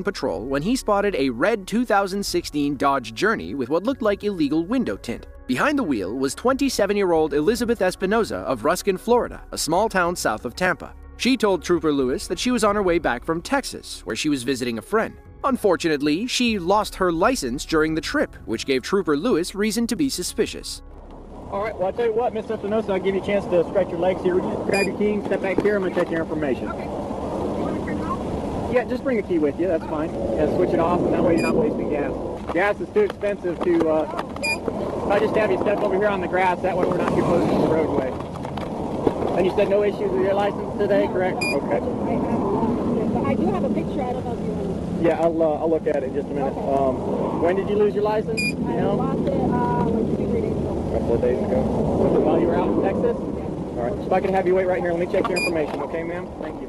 patrol when he spotted a red 2016 Dodge Journey with what looked like illegal window tint. Behind the wheel was 27-year-old Elizabeth Espinoza of Ruskin, Florida, a small town south of Tampa. She told Trooper Lewis that she was on her way back from Texas, where she was visiting a friend. Unfortunately, she lost her license during the trip, which gave Trooper Lewis reason to be suspicious. All right, well, I'll tell you what, Miss Espinosa, I'll give you a chance to stretch your legs here. Just grab your key, step back here, I'm going to take your information. Okay. You want to turn it off? Yeah, just bring a key with you, that's fine. Yeah, switch it off, and that way you're not wasting gas. Gas is too expensive to, if I just have you step over here on the grass, that way we're not too close to the roadway. And you said no issues with your license today, correct? Okay. I do have a picture, I don't know if you want to. Yeah, I'll look at it in just a minute. Okay. When did you lose your license? I lost it like 2-3 days ago. A couple of days ago. Was it while you were out in Texas? All right, so if I can have you wait right here, let me check your information, okay, ma'am? Thank you.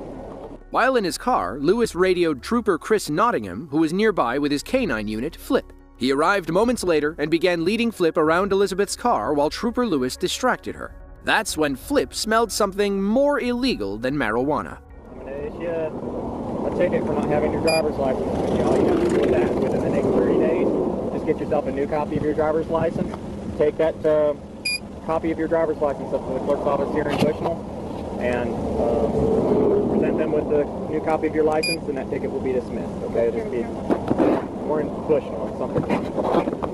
While in his car, Lewis radioed Trooper Chris Nottingham, who was nearby with his K-9 unit, Flip. He arrived moments later and began leading Flip around Elizabeth's car while Trooper Lewis distracted her. That's when Flip smelled something more illegal than marijuana. I'm going to issue a ticket for not having your driver's license with you. All you have to do with that within the next 30 days, just get yourself a new copy of your driver's license. Take that copy of your driver's license up to the clerk's office here in Bushnell and present them with the new copy of your license, and that ticket will be dismissed. Okay, it'll just be more in Bushnell or something.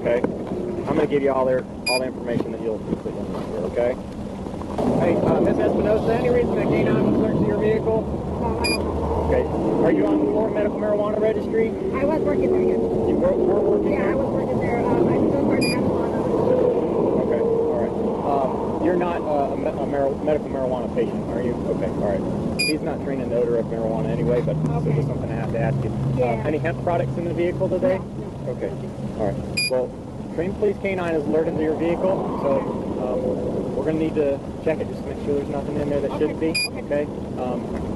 Okay, I'm going to give you all the information that you'll need here. Okay. Hey, Miss Espinosa, any reason that K9 was searching your vehicle? Okay. Are you on the Florida Medical Marijuana Registry? I was working there, yes. You were working there? Yeah, I was working there. I still part of Amazon. Okay, all right. You're not a medical marijuana patient, are you? Okay, all right. He's not trained in the odor of marijuana anyway, but this is something I have to ask you. Yeah. Any hemp products in the vehicle today? No. Okay, all right. Well, Trained Police K9 is alerted to your vehicle, so we're going to need to check it just to make sure there's nothing in there that shouldn't be. Okay.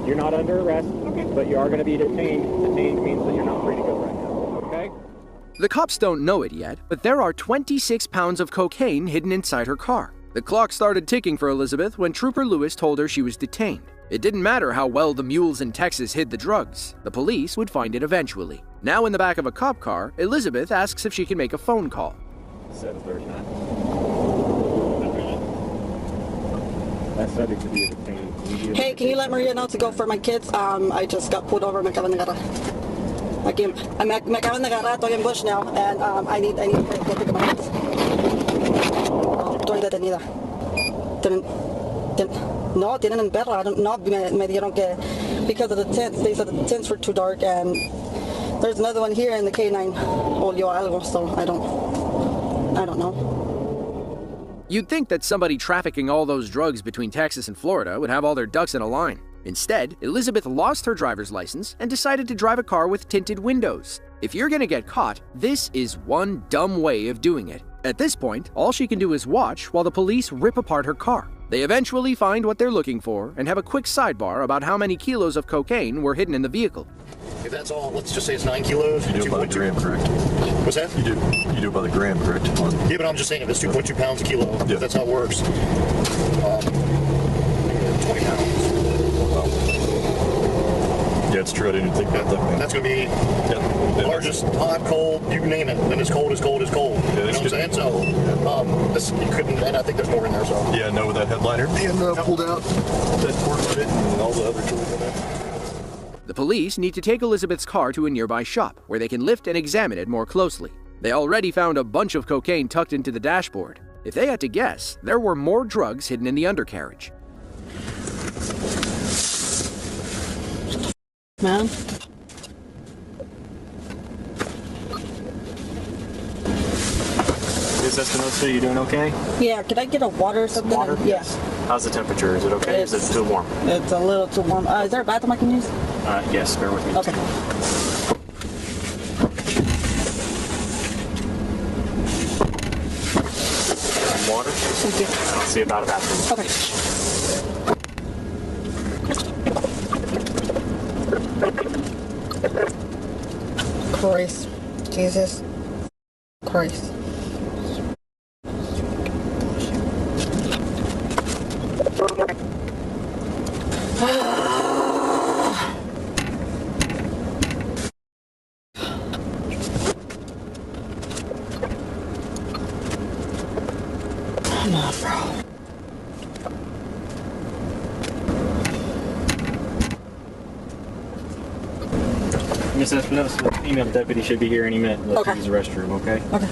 You're not under arrest, but you are going to be detained. Detained means that you're not free to go right now. Okay. The cops don't know it yet, but there are 26 pounds of cocaine hidden inside her car. The clock started ticking for Elizabeth when Trooper Lewis told her she was detained. It didn't matter how well the mules in Texas hid the drugs. The police would find it eventually. Now in the back of a cop car, Elizabeth asks if she can make a phone call. 739. That's subject to be detained. Hey, can you let Maria know to go for my kids? I just got pulled over. Me acaban de agarrar. Me acaban de agarrar. Estoy en Bush now, and I need to go pick up my kids. Estoy detenida. No, tienen en perra. No, me dijeron que because of the tents, they said the tents were too dark, and there's another one here in the K9 olió algo, so I don't know. You'd think that somebody trafficking all those drugs between Texas and Florida would have all their ducks in a line. Instead, Elizabeth lost her driver's license and decided to drive a car with tinted windows. If you're gonna get caught, this is one dumb way of doing it. At this point, all she can do is watch while the police rip apart her car. They eventually find what they're looking for and have a quick sidebar about how many kilos of cocaine were hidden in the vehicle. If that's all, let's just say it's 9 kilos. You do it by the gram, correct? What's that? You do it by the gram, correct? Yeah, but I'm just saying if it's 2.2 pounds a kilo, if that's how it works. 20 pounds. Yeah, it's true. I didn't even think about that. That's going to be largest, hot, cold, you name it. And it's cold, it's cold, it's cold. Yeah, you know what I'm saying? So, you couldn't, and I think there's more in there, so. Yeah, no, with that headliner being pulled out, that pork with it, and all the other tools in there. The police need to take Elizabeth's car to a nearby shop where they can lift and examine it more closely. They already found a bunch of cocaine tucked into the dashboard. If they had to guess, there were more drugs hidden in the undercarriage. Man. Miss Espinosa, you doing okay? Yeah, could I get a water or something? Water? Yeah. How's the temperature? Is it okay? Is it too warm? It's a little too warm. Is there a bathroom I can use? Yes, bear with me. Okay. Water? Thank you. I'll see about a bathroom. Okay. Christ. Jesus Christ. Come on, bro. Miss Espinosa, the female deputy should be here any minute. Let's Okay. use the restroom, okay? Okay.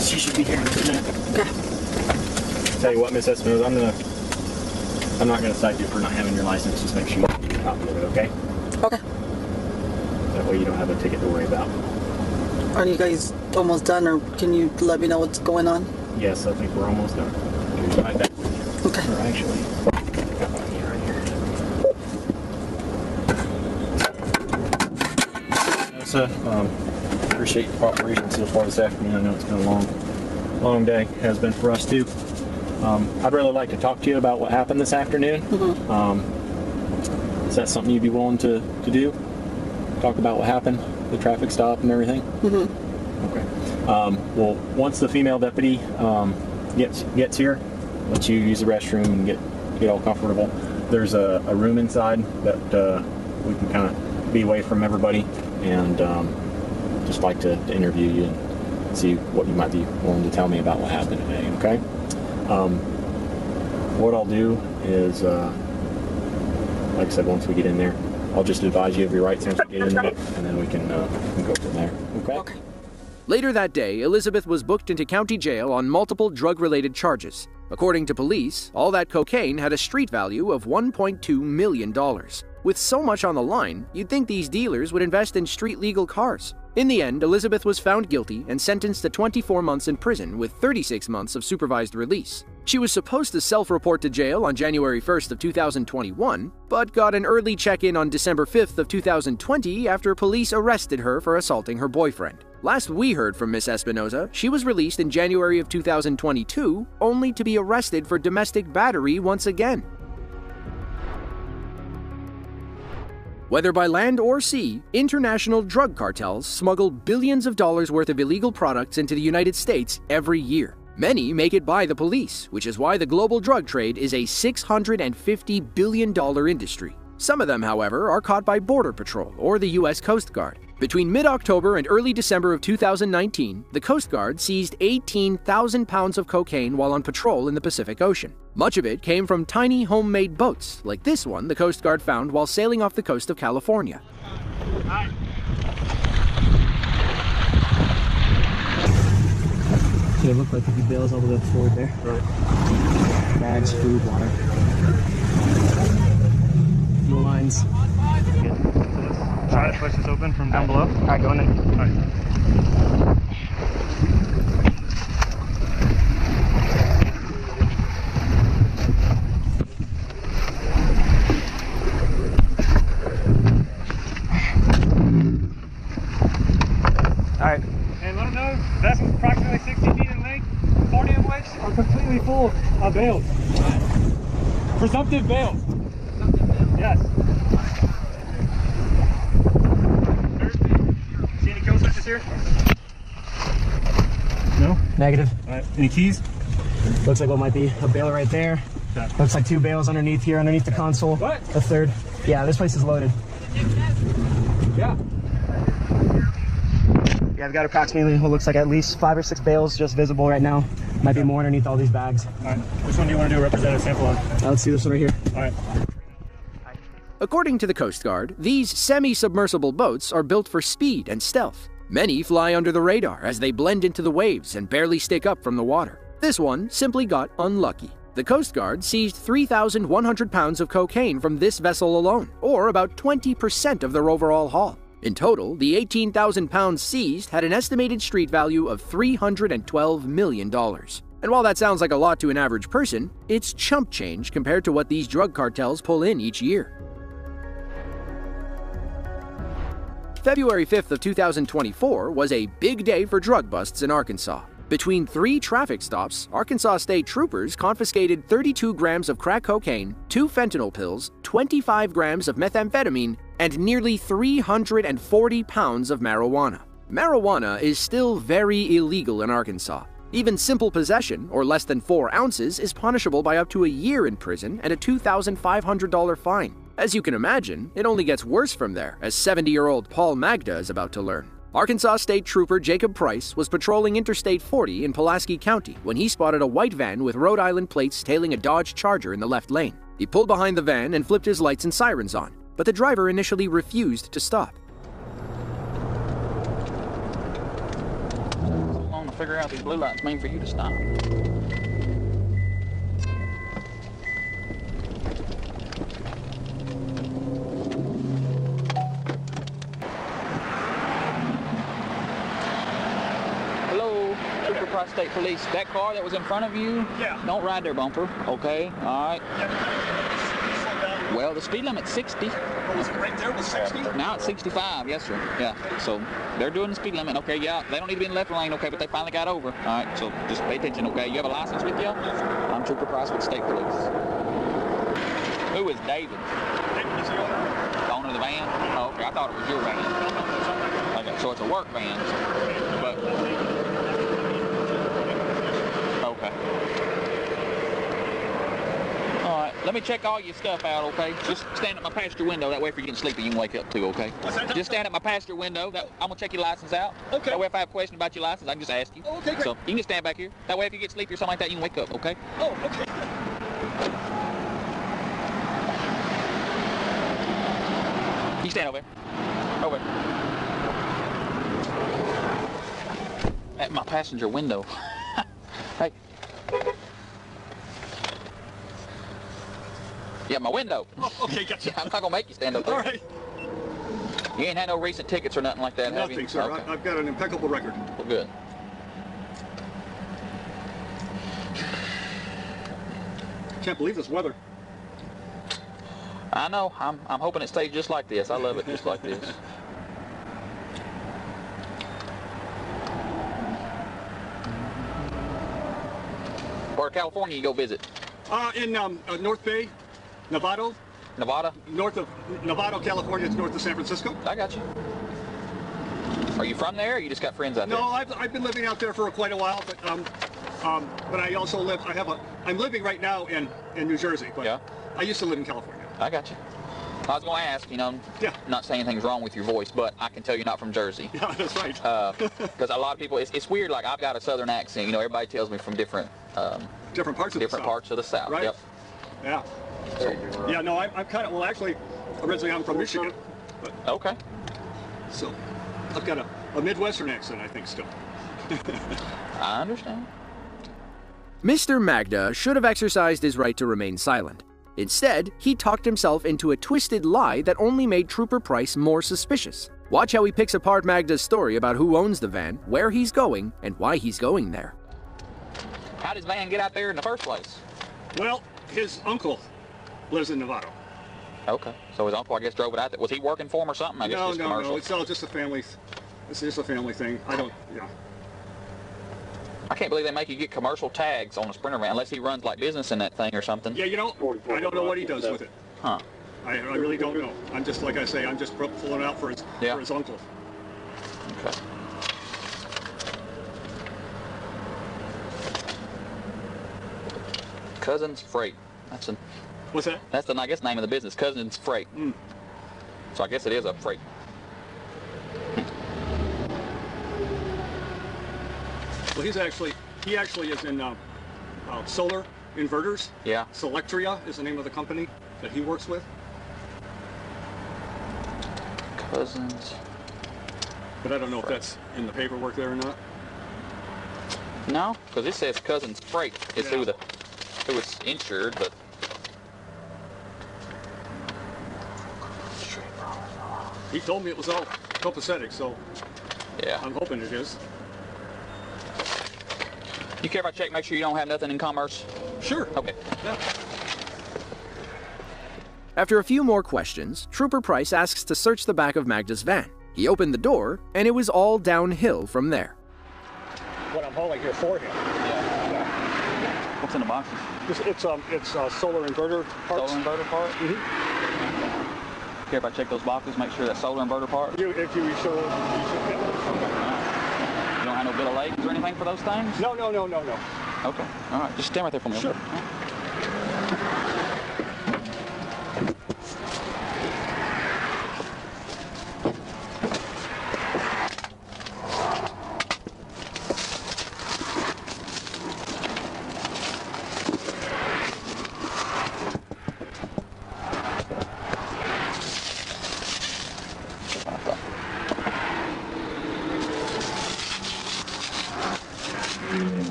She should be here in a minute. Okay. Tell you what, Miss Espinosa, I'm not gonna cite you for not having your license. Just make sure you get a copy of it, okay? Okay. That way you don't have a ticket to worry about. Are you guys almost done, or can you let me know what's going on? Yes, I think we're almost done. Here's my back with you. Okay. Or actually, got one here right here. So, appreciate your cooperation so far this afternoon. I know it's been a long day. Has been for us too. I'd really like to talk to you about what happened this afternoon. Is that something you'd be willing to do? Talk about what happened, the traffic stop and everything? Okay. Well, once the female deputy gets here, let you use the restroom and get all comfortable. There's a room inside that we can kind of be away from everybody, and just like to interview you and see what you might be willing to tell me about what happened today, okay? What I'll do is, like I said, once we get in there, I'll just advise you of your rights once we get in there, and then we can go from there, okay? Okay. Later that day, Elizabeth was booked into county jail on multiple drug-related charges. According to police, all that cocaine had a street value of $1.2 million. With so much on the line, you'd think these dealers would invest in street-legal cars. In the end, Elizabeth was found guilty and sentenced to 24 months in prison with 36 months of supervised release. She was supposed to self-report to jail on January 1st of 2021, but got an early check-in on December 5th of 2020 after police arrested her for assaulting her boyfriend. Last we heard from Miss Espinosa, she was released in January of 2022, only to be arrested for domestic battery once again. Whether by land or sea, international drug cartels smuggle billions of dollars worth of illegal products into the United States every year. Many make it by the police, which is why the global drug trade is a $650 billion industry. Some of them, however, are caught by Border Patrol or the U.S. Coast Guard. Between mid-October and early December of 2019, the Coast Guard seized 18,000 pounds of cocaine while on patrol in the Pacific Ocean. Much of it came from tiny homemade boats, like this one the Coast Guard found while sailing off the coast of California. Should it look like a few bales all the way up forward there? Right. Bags, food, water. Fuel lines. Try to push this open from down below. Alright, go in there. Alright. Alright. And let them know vessels approximately 60 feet in length, 40 of which are completely full of bales. Presumptive bales. Yes. See any kill switches here? No? Negative. Alright. Any keys? Looks like what might be a bale right there. Okay. Looks like two bales underneath here, underneath the console. What? A third. Yeah, this place is loaded. Yeah. Yeah, I've got approximately what looks like at least 5 or 6 bales just visible right now. Might be more underneath all these bags. Alright. Which one do you want to do a representative sample on? Let's see this one right here. Alright. According to the Coast Guard, these semi-submersible boats are built for speed and stealth. Many fly under the radar as they blend into the waves and barely stick up from the water. This one simply got unlucky. The Coast Guard seized 3,100 pounds of cocaine from this vessel alone, or about 20% of their overall haul. In total, the 18,000 pounds seized had an estimated street value of $312 million. And while that sounds like a lot to an average person, it's chump change compared to what these drug cartels pull in each year. February 5th of 2024 was a big day for drug busts in Arkansas. Between 3 traffic stops, Arkansas State troopers confiscated 32 grams of crack cocaine, 2 fentanyl pills, 25 grams of methamphetamine, and nearly 340 pounds of marijuana. Marijuana is still very illegal in Arkansas. Even simple possession, or less than 4 ounces, is punishable by up to a year in prison and a $2,500 fine. As you can imagine, it only gets worse from there, as 70-year-old Paul Magda is about to learn. Arkansas State Trooper Jacob Price was patrolling Interstate 40 in Pulaski County when he spotted a white van with Rhode Island plates tailing a Dodge Charger in the left lane. He pulled behind the van and flipped his lights and sirens on, but the driver initially refused to stop. So long to figure out these blue lights mean for you to stop. Price State Police. That car that was in front of you, Yeah. Don't ride their bumper, okay? All right. Yep. Well, the speed limit's 60. What was it right there? Was 60? Now it's 65, yes, sir. Yeah. So they're doing the speed limit, okay? Yeah. They don't need to be in the left lane, okay? But they finally got over. All right. So just pay attention, okay? You have a license with you? I'm Trooper Price with State Police. Who is David? David is the owner. The owner of the van? Oh, okay. I thought it was your van. Okay. So it's a work van, but. Okay. All right, let me check all your stuff out, okay? Just stand at my passenger window. That way if you're getting sleepy, you can wake up too, okay? What's that? Just stand at my passenger window. I'm going to check your license out. Okay. That way if I have a question about your license, I can just ask you. Oh, okay, great. So you can just stand back here. That way if you get sleepy or something like that, you can wake up, okay? Oh, okay. You stand over there. Over there. At my passenger window. Hey. Yeah, my window. Oh, okay, gotcha. Yeah, I'm not gonna make you stand up there. All right. You ain't had no recent tickets or nothing like that, have you? Nothing, sir. Okay. I've got an impeccable record. Well, good. Can't believe this weather. I know. I'm hoping it stays just like this. I love it just like this. Where California you go visit? In North Bay, Novato. Nevada? North of Novato, California. It's north of San Francisco. I got you. Are you from there, or you just got friends out there? No, I've been living out there for quite a while, but I also live. I'm living right now in New Jersey, but Yeah. I used to live in California. I got you. I was going to ask, Yeah. not saying anything's wrong with your voice, but I can tell you're not from Jersey. Yeah, that's right. Because a lot of people, it's weird, like I've got a southern accent, everybody tells me from different different parts of the South. parts of the South. Right. Yep. Yeah. Yeah, no, I'm kind of, well, actually, originally I'm from Michigan, but, Okay. so I've got a Midwestern accent, I think, still. I understand. Mr. Magda should have exercised his right to remain silent. Instead, he talked himself into a twisted lie that only made Trooper Price more suspicious. Watch how he picks apart Magda's story about who owns the van, where he's going, and why he's going there. How did his van get out there in the first place? Well, his uncle lives in Novato. Okay. So his uncle, I guess, drove it out there. Was he working for him or something? I guess just commercial. No, it's all just a family. It's just a family thing. I can't believe they make you get commercial tags on a Sprinter van unless he runs like business in that thing or something. Yeah, I don't know what he does with it. Huh. I really don't know. I'm just, like I say, I'm just pulling it out for his uncle. Okay. Cousins Freight. What's that? That's the, I guess, name of the business. Cousins Freight. So I guess it is a freight. Well, he actually is in solar inverters. Yeah. Selectria is the name of the company that he works with. Cousins. But I don't know if that's in the paperwork there or not. No, because it says Cousins Freight. It's who it's insured, but. He told me it was all copacetic, so Yeah. I'm hoping it is. You care if I check, make sure you don't have nothing in commerce? Sure. Okay. Yeah. After a few more questions, Trooper Price asks to search the back of Magda's van. He opened the door, and it was all downhill from there. What I'm hauling here for him. Yeah. What's in the boxes? It's solar inverter parts. Solar inverter part? Care if I check those boxes, make sure that's solar inverter part? If you should, you should. You don't have no bill of lading or anything for those things? No. Okay. All right. Just stand right there for me. Sure. Okay?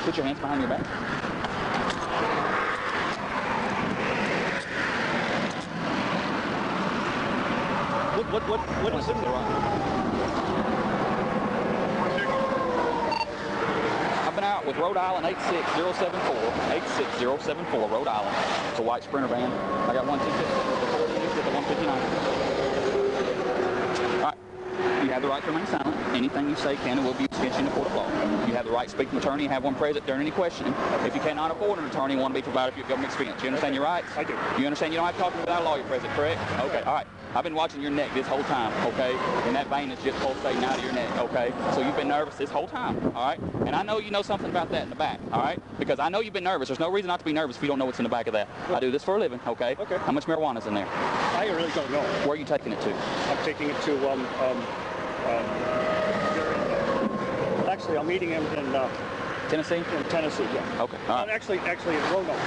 Put your hands behind your back. What is it? I've been out with Rhode Island 86074, Rhode Island. It's a white Sprinter van. I got 110 with the 159. All right. You have the right to remain silent. Anything you say can and will be used against you in a court of law. You have the right to speak to an attorney and have one present during any questioning. If you cannot afford an attorney, one will be provided for your government experience. You understand your rights? I do. You understand you don't have to talk to me without a lawyer present, correct? Okay, all right. I've been watching your neck this whole time, okay? And that vein is just pulsating out of your neck, okay? So you've been nervous this whole time, all right? And I know you know something about that in the back, all right? Because I know you've been nervous. There's no reason not to be nervous if you don't know what's in the back of that. I do this for a living, okay? Okay. How much marijuana's in there? I really don't know. Where are you taking it to? I'm taking it to, actually, I'm meeting him in Tennessee? In Tennessee, yeah. Okay, all right. Actually, in Roanoke.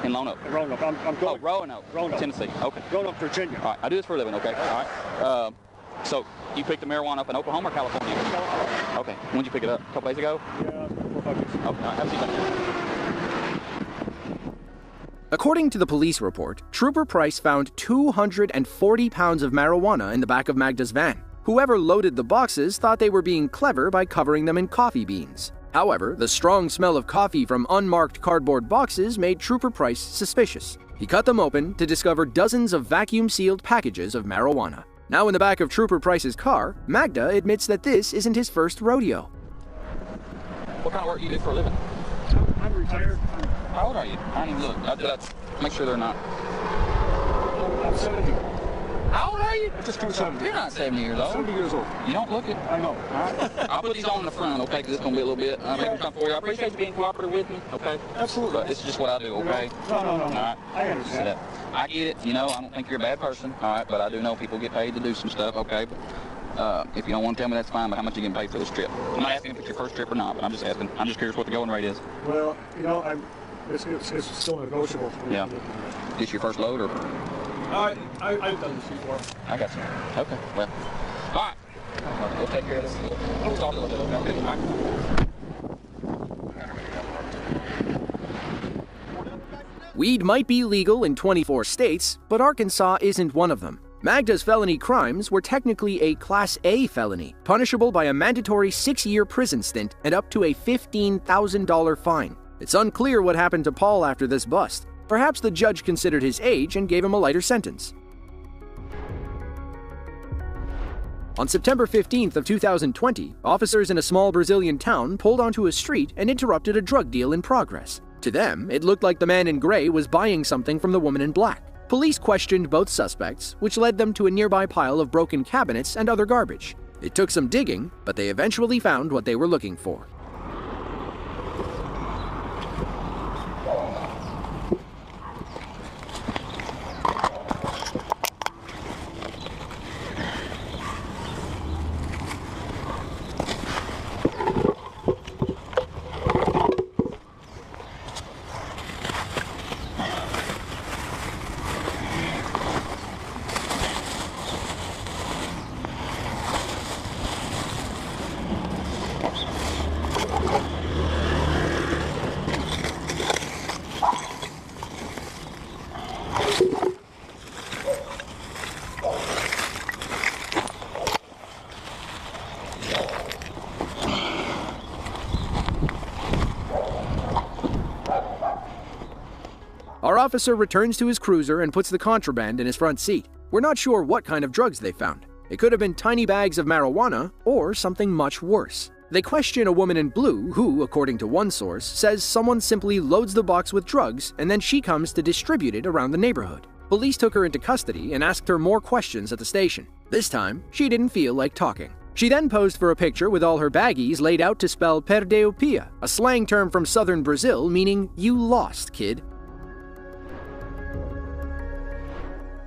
In Roanoke? In Roanoke. I'm going. Oh, Roanoke. Roanoke. Tennessee, okay. Roanoke, Virginia. All right, I do this for a living, okay? All right. So you picked the marijuana up in Oklahoma or California? California. Okay. When did you pick it up? A couple days ago? Yeah, 4 or 5 days ago. Okay, all right. Have a seat back here. According to the police report, Trooper Price found 240 pounds of marijuana in the back of Magda's van. Whoever loaded the boxes thought they were being clever by covering them in coffee beans. However, the strong smell of coffee from unmarked cardboard boxes made Trooper Price suspicious. He cut them open to discover dozens of vacuum-sealed packages of marijuana. Now in the back of Trooper Price's car, Magda admits that this isn't his first rodeo. What kind of work do you do for a living? I'm retired. How old are you? I didn't even look. I did make sure they're not. I'm 70. How old are you? I just turned 70. You're not 70 years old. 70 years old. You don't look it. I know. All right. I'll put these on in the front, okay, because it's going to be a little bit. I'll make them come for you. I appreciate you being cooperative with me, okay? Absolutely. But this is just what I do, okay? No. All right. I understand. I get it. You know, I don't think you're a bad person, all right? But I do know people get paid to do some stuff, okay? But if you don't want to tell me, that's fine. But how much are you getting paid for this trip? I'm not asking if it's your first trip or not, but I'm just asking. I'm just curious what the going rate is. Well, you know, it's still negotiable. Yeah. This your first load, or? I've done this before. I got you. Okay. Well. All right. We'll take care of this. We'll talk a little bit. Okay. All right. Weed might be legal in 24 states, but Arkansas isn't one of them. Magda's felony crimes were technically a Class A felony, punishable by a mandatory 6-year prison stint and up to a $15,000 fine. It's unclear what happened to Paul after this bust. Perhaps the judge considered his age and gave him a lighter sentence. On September 15th of 2020, officers in a small Brazilian town pulled onto a street and interrupted a drug deal in progress. To them, it looked like the man in gray was buying something from the woman in black. Police questioned both suspects, which led them to a nearby pile of broken cabinets and other garbage. It took some digging, but they eventually found what they were looking for. Our officer returns to his cruiser and puts the contraband in his front seat. We're not sure what kind of drugs they found. It could have been tiny bags of marijuana or something much worse. They question a woman in blue who, according to one source, says someone simply loads the box with drugs and then she comes to distribute it around the neighborhood. Police took her into custody and asked her more questions at the station. This time, she didn't feel like talking. She then posed for a picture with all her baggies laid out to spell perdeu pia, a slang term from southern Brazil meaning "you lost, kid."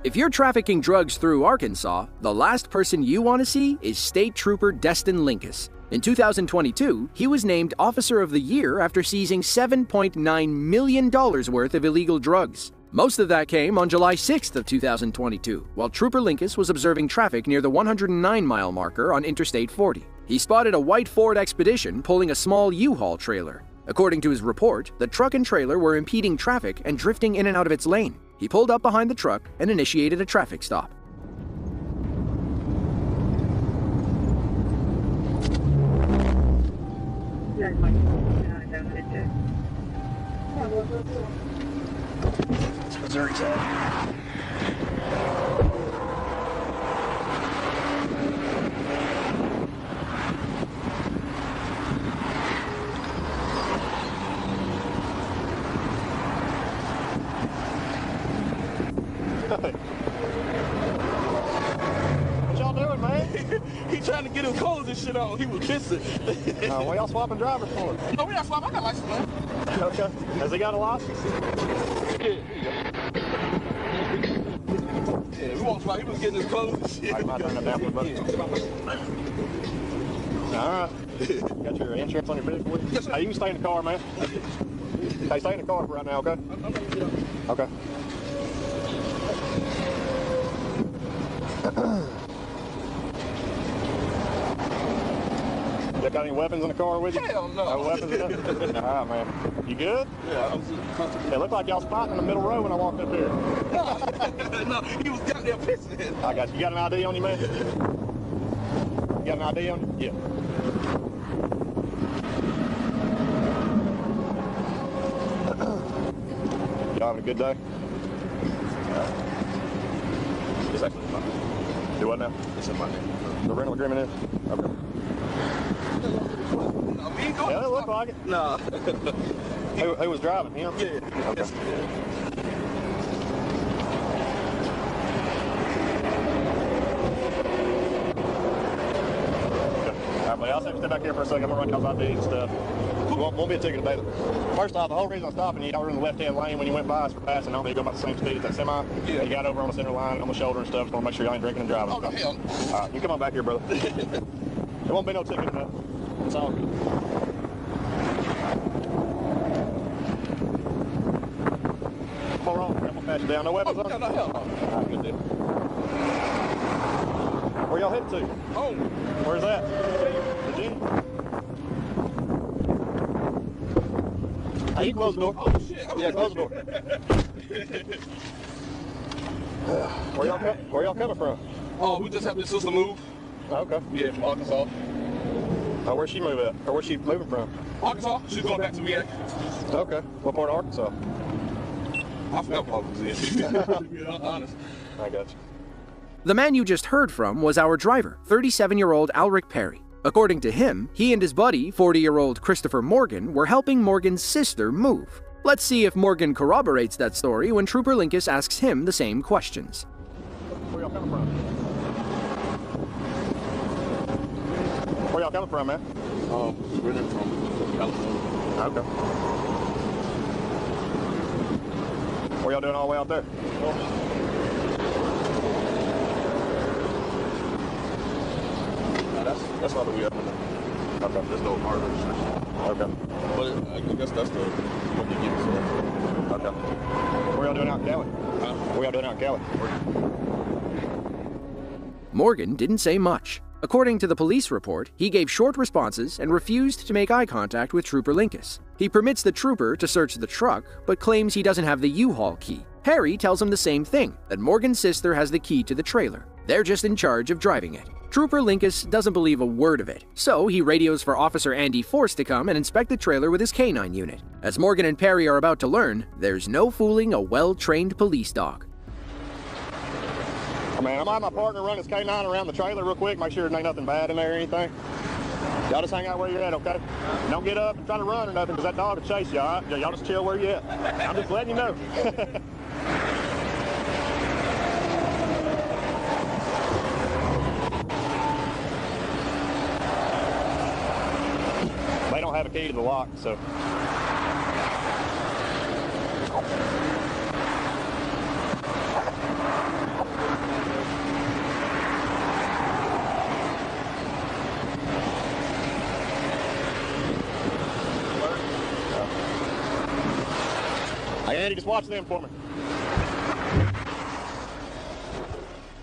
If you're trafficking drugs through Arkansas, the last person you want to see is State Trooper Destin Linkus. In 2022, he was named Officer of the Year after seizing $7.9 million worth of illegal drugs. Most of that came on July 6th of 2022, while Trooper Linkus was observing traffic near the 109-mile marker on Interstate 40. He spotted a white Ford Expedition pulling a small U-Haul trailer. According to his report, the truck and trailer were impeding traffic and drifting in and out of its lane. He pulled up behind the truck and initiated a traffic stop. Missouri side. What y'all doing, man? He trying to get his clothes and shit on. He was pissing. What y'all swapping drivers for? No, we not swapping. I got license, man. Okay. Has he got a license? Yeah, we won't swap. He was getting his clothes and shit. I might turn that down for a bit. All right. Got your insurance on your vehicle with you? Yes, sir. Hey, you can stay in the car, man. Hey, stay in the car for right now, okay? Okay. You got any weapons in the car with you? Hell no. No weapons in it? All right, man. You good? Yeah, I was just comfortable. It looked like y'all was fighting in the middle row when I walked up here. No, he was down there pissing. I got you. You got an ID on you, man? You got an ID on you? Yeah. Y'all having a good day? It's actually Monday. Do what now? It's a Monday. The rental agreement is? Okay. No, we ain't going. Yeah, it looked like it. Nah. Who was driving? Him? Yeah. Okay. All right, buddy, I'll stay back here for a second. I'm gonna run y'all's ID and stuff. Won't be a ticket today. First off, the whole reason I'm stopping you, y'all were in the left-hand lane when you went by us for passing. I don't think you go about the same speed as that semi. Yeah. You got over on the center line, on the shoulder and stuff. Just want to make sure y'all ain't drinking and driving. Oh, no, hell no. All right, you come on back here, brother. There won't be no ticket enough. It's all good. Hold on, I'm gonna pass you down. No weapons, Oh, huh? no, hell no. All right, good deal. Where y'all headed to? Home. Where's that? Virginia? Hey, you close the door. Oh, shit. Yeah, close the door. Where y'all coming from? Oh, we just helped his sister move. Okay. Yeah, from Arkansas. Where's she moving at? Or where's she moving from? Arkansas? She's going back to me. Okay. What part of Arkansas? I forgot what I was in. To be honest. I got you. The man you just heard from was our driver, 37-year-old Alric Perry. According to him, he and his buddy, 40-year-old Christopher Morgan, were helping Morgan's sister move. Let's see if Morgan corroborates that story when Trooper Linkus asks him the same questions. Where y'all coming from? Where y'all coming from, man? We're in from California. Okay. What y'all doing all the way out there? That's why we have okay. There's no hard registration. Okay. But I guess that's the what you give us. Okay. What y'all doing out in Cali? Huh? What y'all doing out in Cali? Morgan didn't say much. According to the police report, he gave short responses and refused to make eye contact with Trooper Linkus. He permits the trooper to search the truck, but claims he doesn't have the U-Haul key. Harry tells him the same thing, that Morgan's sister has the key to the trailer. They're just in charge of driving it. Trooper Linkus doesn't believe a word of it, so he radios for Officer Andy Force to come and inspect the trailer with his K9 unit. As Morgan and Perry are about to learn, there's no fooling a well-trained police dog. I mean, I'm having my partner run his K9 around the trailer real quick, make sure there ain't nothing bad in there or anything. Y'all just hang out where you're at, okay? Don't get up and try to run or nothing, because that dog will chase you, all right? Y'all just chill where you're at. I'm just letting you know. They don't have a key to the lock, so. Hey, Andy, just watch them for me.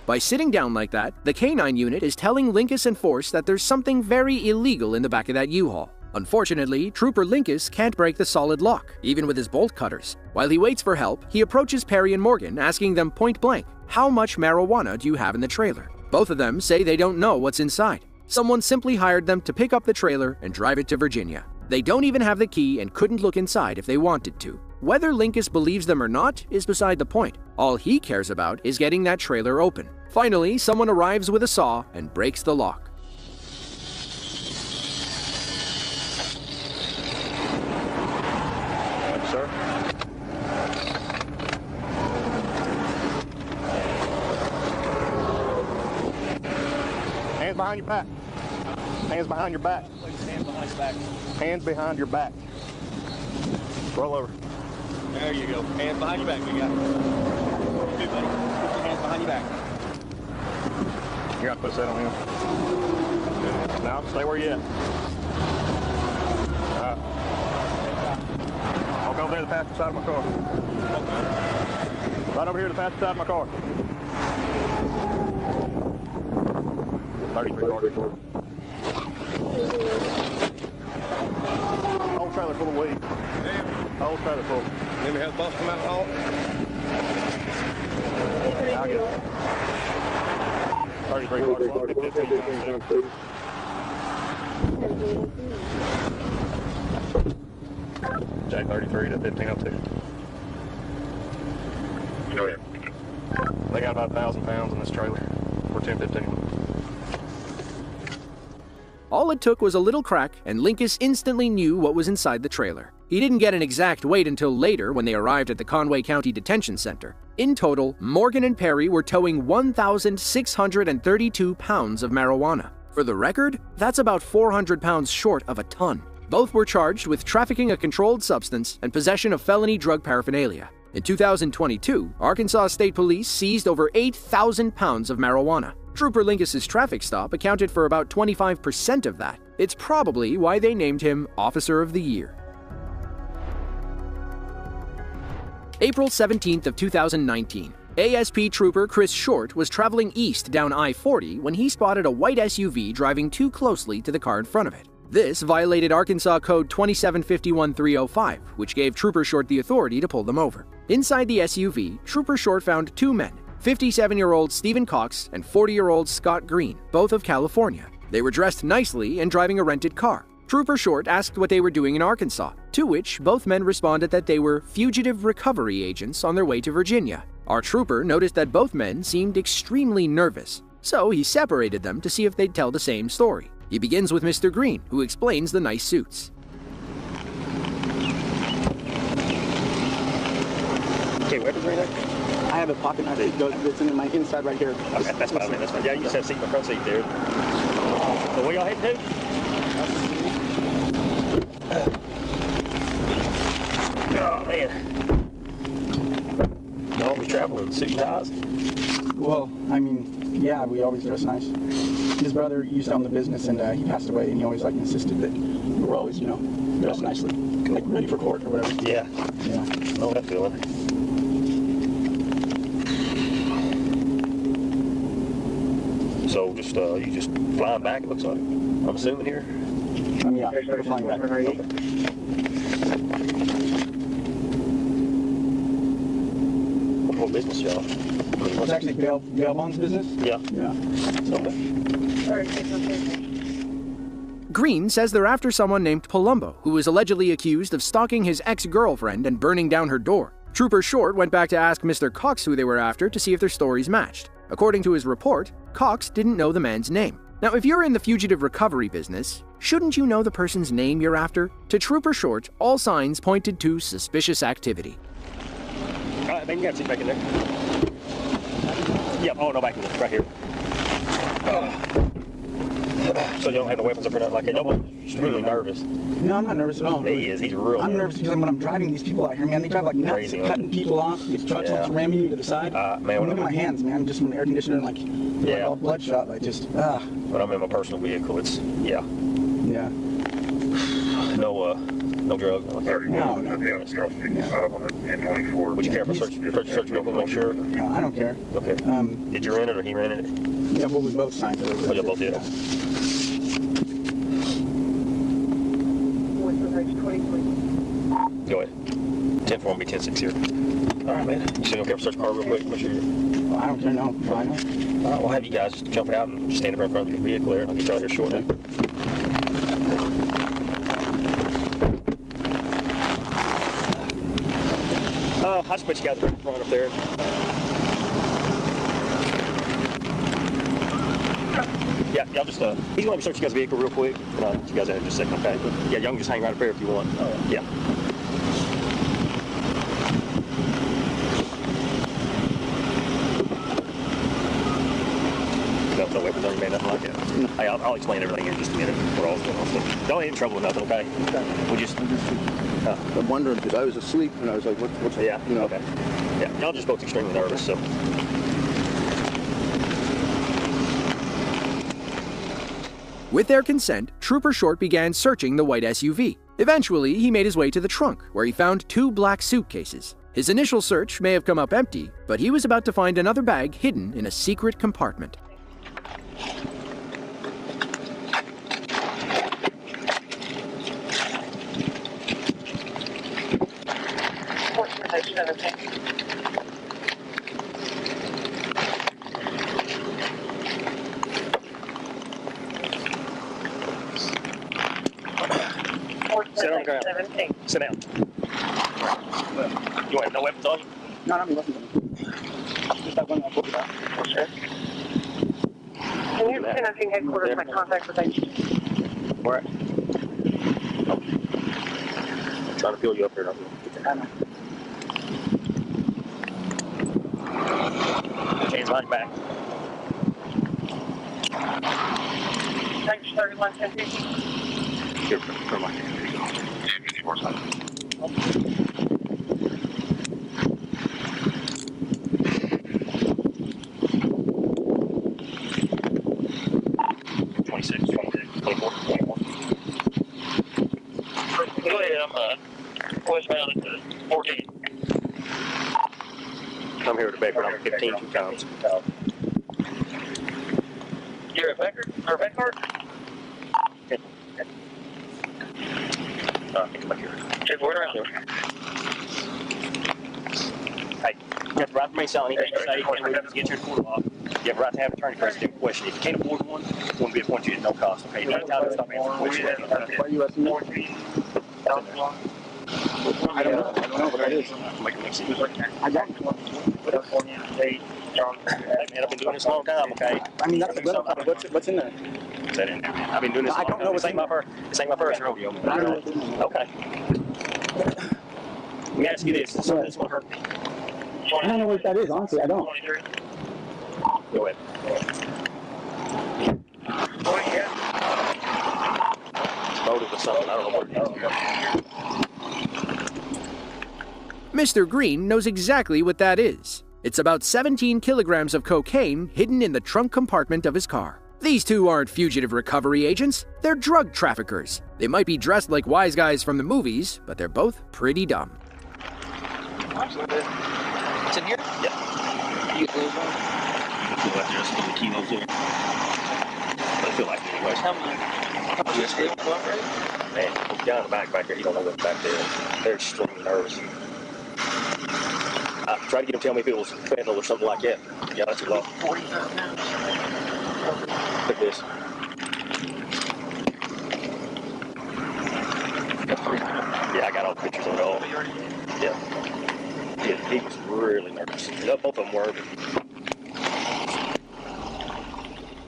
By sitting down like that, the K9 unit is telling Linkus and Force that there's something very illegal in the back of that U-Haul. Unfortunately, Trooper Linkus can't break the solid lock, even with his bolt cutters. While he waits for help, he approaches Perry and Morgan, asking them point blank, "How much marijuana do you have in the trailer?" Both of them say they don't know what's inside. Someone simply hired them to pick up the trailer and drive it to Virginia. They don't even have the key and couldn't look inside if they wanted to. Whether Linkus believes them or not is beside the point. All he cares about is getting that trailer open. Finally, someone arrives with a saw and breaks the lock. Sir. Hands behind your back. Hands behind your back. Hands behind your back. Hands behind your back. Roll over. There you go. Hands behind your back, big guy. Good, buddy. Put your hands behind your back. You gotta put that on him. Now, stay where you at. I'll go over there to the passenger side of my car. Right over here to the passenger side of my car. 33 car. Whole trailer full of weed. Whole trailer full. Let me have the boss come out and haul. I'll get it. 33 cars, 15 times. J33 to 1502. Go ahead. They got about 1,000 pounds in this trailer for 1015. All it took was a little crack, and Linkus instantly knew what was inside the trailer. He didn't get an exact weight until later when they arrived at the Conway County Detention Center. In total, Morgan and Perry were towing 1,632 pounds of marijuana. For the record, that's about 400 pounds short of a ton. Both were charged with trafficking a controlled substance and possession of felony drug paraphernalia. In 2022, Arkansas State Police seized over 8,000 pounds of marijuana. Trooper Linkus's traffic stop accounted for about 25% of that. It's probably why they named him Officer of the Year. April 17th of 2019. ASP Trooper Chris Short was traveling east down I-40 when he spotted a white SUV driving too closely to the car in front of it. This violated Arkansas Code 2751305, which gave Trooper Short the authority to pull them over. Inside the SUV, Trooper Short found two men, 57-year-old Stephen Cox and 40-year-old Scott Green, both of California. They were dressed nicely and driving a rented car. Trooper Short asked what they were doing in Arkansas, to which both men responded that they were fugitive recovery agents on their way to Virginia. Our trooper noticed that both men seemed extremely nervous, so he separated them to see if they'd tell the same story. He begins with Mr. Green, who explains the nice suits. Okay, weapons right there? I have a pocket knife that's in my inside right here. Okay, that's fine, man. That's fine. Yeah, you just have a seat in the front seat there. So where y'all heading to? Oh, man. Y'all always travel in suit and ties? Well, I mean, yeah, we always dress nice. His brother used to own the business, and he passed away, and he always insisted that we were always, dressed nicely, like ready for court or whatever. Yeah. Yeah. Know that feeling. So you just flying back, it looks like. I'm assuming here? Yeah, we're flying back. Okay. What business, y'all? It's actually bail bonds business. Yeah. Yeah. Green says they're after someone named Palumbo, who was allegedly accused of stalking his ex-girlfriend and burning down her door. Trooper Short went back to ask Mr. Cox who they were after to see if their stories matched. According to his report, Cox didn't know the man's name. Now, if you're in the fugitive recovery business, shouldn't you know the person's name you're after? To Trooper Short, all signs pointed to suspicious activity. All right, man, you got a seat back in there. Yep, oh no, back in there, right here. So you don't have no weapons up or nothing like that? Nobody's really nervous. No, I'm not nervous at all. He is, he's real I'm nervous because when I'm driving these people out here, man, they drive like nuts, Crazy, cutting people off, these trucks ramming me to the side. Man, look at my hands, man, just from the air conditioner and like all bloodshot, like just, When I'm in my personal vehicle, it's, Yeah. No drugs. No. Would you care if I search your vehicle to make sure? No, I don't care. Okay. Did you rent it or he rented it? Yeah, well, we both signed it. Oh, you both did? Go ahead. 10-4 will be 10-6 here. All right, man. You should okay for search car real quick. Make sure you're... Well, I don't care, no. Fine. All right, we'll have you guys just jump out and just stand up in front of the vehicle there, and I'll get you out here shortly. I'll just put you guys right in front up there. Yeah, y'all just, he's going to search you guys' vehicle real quick. You guys have just a second, okay? But yeah, y'all can just hang right up there if you want. Yeah. No weapons on you, man, nothing like that. Hey, I'll explain everything here in just a minute. We're all going on. Don't get in trouble with nothing, okay? We just... I'm wondering, because I was asleep, and I was like, what's yeah, you know? Okay. Yeah, y'all just both extremely nervous, so... With their consent, Trooper Short began searching the white SUV. Eventually, he made his way to the trunk, where he found 2 black suitcases. His initial search may have come up empty, but he was about to find another bag hidden in a secret compartment. Sit on the ground. Sit down. You want no weapons on you? No, no weapons on me. Just that one I put about. Sure. Can you send us in headquarters my contact with you? Where? Oh. I'm trying to fill you up here. Chains behind your back. Thanks, 3110. Here, from my hand. Here you go. 26, 24. Go ahead, I'm westbound at 14. I'm here at Beckford. I'm 15 2 times. You're at Beckford? Or Beckford? Okay. Come back here. Check word around here. Hey, you have the right to remain silent. Anything you say, you can't get your court lock. You have the right to have an attorney present to question. If you can't afford one, one will be appointed to you at no cost. Okay, anytime you stop answering questions, Why are you asking me? I don't know what that is. Make it make sense. I don't. Hey, man, I've been doing this a long time, okay? I mean, what's in there? What's that in there, man? I've been doing this. I don't know what's in there. This ain't my first rodeo, man. I don't know what's in there. Okay. Let me ask you this. This one's gonna hurt. I don't know what that is, honestly. I don't. Go ahead. Motive or something. I don't know what it is. Mr. Green knows exactly what that is. It's about 17 kilograms of cocaine hidden in the trunk compartment of his car. These two aren't fugitive recovery agents, they're drug traffickers. They might be dressed like wise guys from the movies, but they're both pretty dumb. It's in here? Yep. You get those on? I feel like there's some kilos there. I feel like it anyways. How much is it? Man, down the back there, you don't know what's back there. They're extremely nervous. I tried to get him to tell me if it was fentanyl or something like that. Yeah, that's a lot. 45 pounds. Look at this. Yeah, I got all the pictures of it all. Yeah. He was really nervous. Both of them were.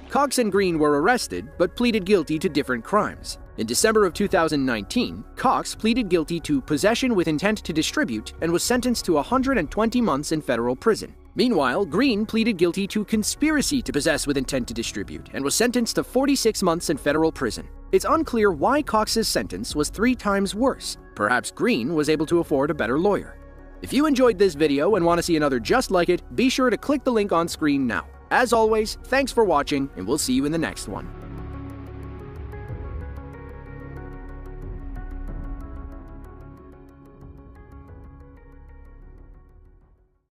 Cox and Green were arrested, but pleaded guilty to different crimes. In December of 2019, Cox pleaded guilty to possession with intent to distribute and was sentenced to 120 months in federal prison. Meanwhile, Green pleaded guilty to conspiracy to possess with intent to distribute and was sentenced to 46 months in federal prison. It's unclear why Cox's sentence was 3 times worse. Perhaps Green was able to afford a better lawyer. If you enjoyed this video and want to see another just like it, be sure to click the link on screen now. As always, thanks for watching, and we'll see you in the next one.